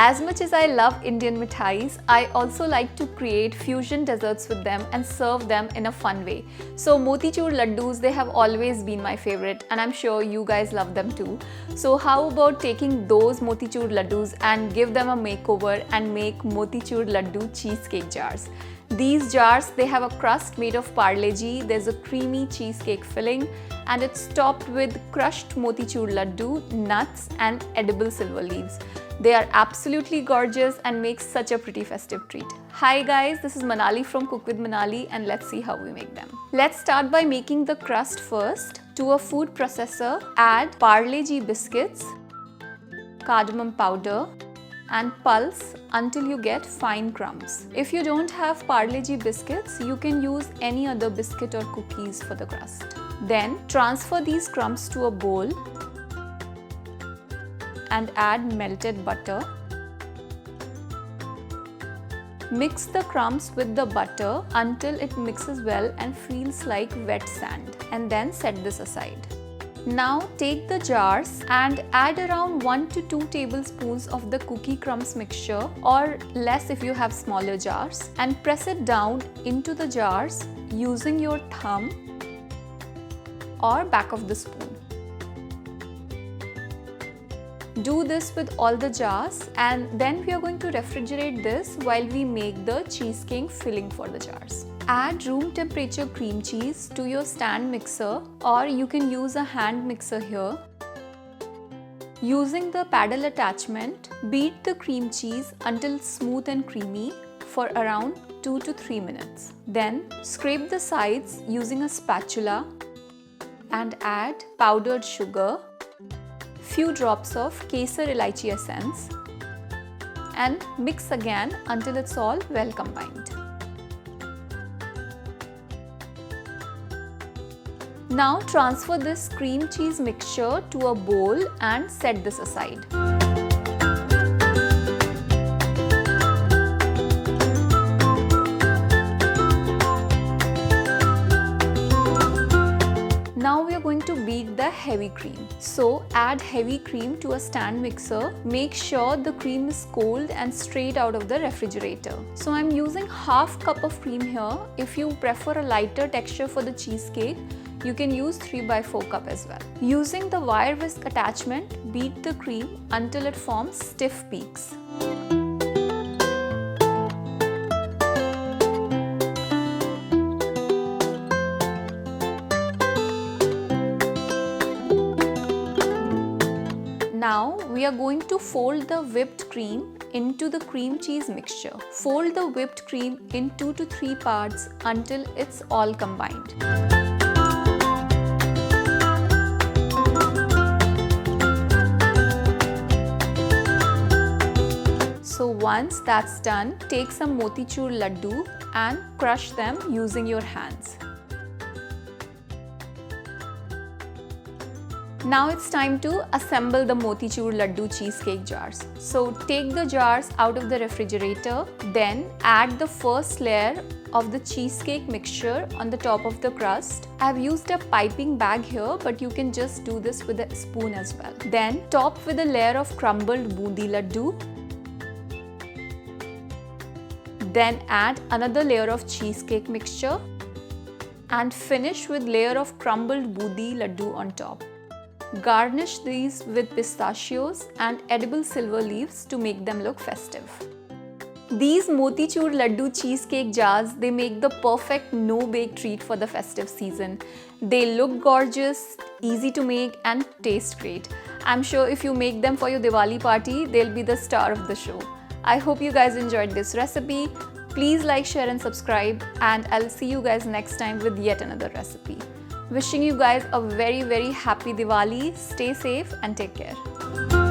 As much as I love Indian mithais, I also like to create fusion desserts with them and serve them in a fun way. So Motichoor Laddus, they have always been my favorite and I'm sure you guys love them too. So how about taking those Motichoor Laddus and give them a makeover and make Motichoor Ladoo Cheesecake Jars. These jars, they have a crust made of PARLE-G, there's a creamy cheesecake filling and it's topped with crushed Motichoor Ladoo, nuts and edible silver leaves. They are absolutely gorgeous and make such a pretty festive treat. Hi guys, this is Manali from Cook with Manali and let's see how we make them. Let's start by making the crust first. To a food processor, add PARLE-G biscuits, cardamom powder, and pulse until you get fine crumbs. If you don't have PARLE-G biscuits, you can use any other biscuit or cookies for the crust. Then transfer these crumbs to a bowl and add melted butter. Mix the crumbs with the butter until it mixes well and feels like wet sand, and then set this aside. Now take the jars and add around 1 to 2 tablespoons of the cookie crumbs mixture, or less if you have smaller jars, and press it down into the jars using your thumb or back of the spoon. Do this with all the jars and then we are going to refrigerate this while we make the cheesecake filling for the jars. Add room temperature cream cheese to your stand mixer, or you can use a hand mixer here. Using the paddle attachment, beat the cream cheese until smooth and creamy for around 2 to 3 minutes. Then scrape the sides using a spatula and add powdered sugar, few drops of kesar elaichi essence, and mix again until it's all well combined. Now transfer this cream cheese mixture to a bowl and set this aside. Now we are going to beat the heavy cream. So add heavy cream to a stand mixer. Make sure the cream is cold and straight out of the refrigerator. So I'm using half cup of cream here. If you prefer a lighter texture for the cheesecake, you can use 3/4 cup as well. Using the wire whisk attachment, beat the cream until it forms stiff peaks. Now we are going to fold the whipped cream into the cream cheese mixture. Fold the whipped cream in 2 to 3 parts until it's all combined. So once that's done, take some Motichoor Ladoo and crush them using your hands. Now it's time to assemble the Motichoor Ladoo Cheesecake Jars. So take the jars out of the refrigerator, then add the first layer of the cheesecake mixture on the top of the crust. I've used a piping bag here, but you can just do this with a spoon as well. Then top with a layer of crumbled boondi laddu. Then add another layer of cheesecake mixture and finish with layer of crumbled boondi laddu on top. Garnish these with pistachios and edible silver leaves to make them look festive. These Motichoor Ladoo Cheesecake Jars, they make the perfect no-bake treat for the festive season. They look gorgeous, easy to make and taste great. I'm sure if you make them for your Diwali party, they'll be the star of the show. I hope you guys enjoyed this recipe. Please like, share and subscribe, and I'll see you guys next time with yet another recipe. Wishing you guys a very happy Diwali. Stay safe and take care.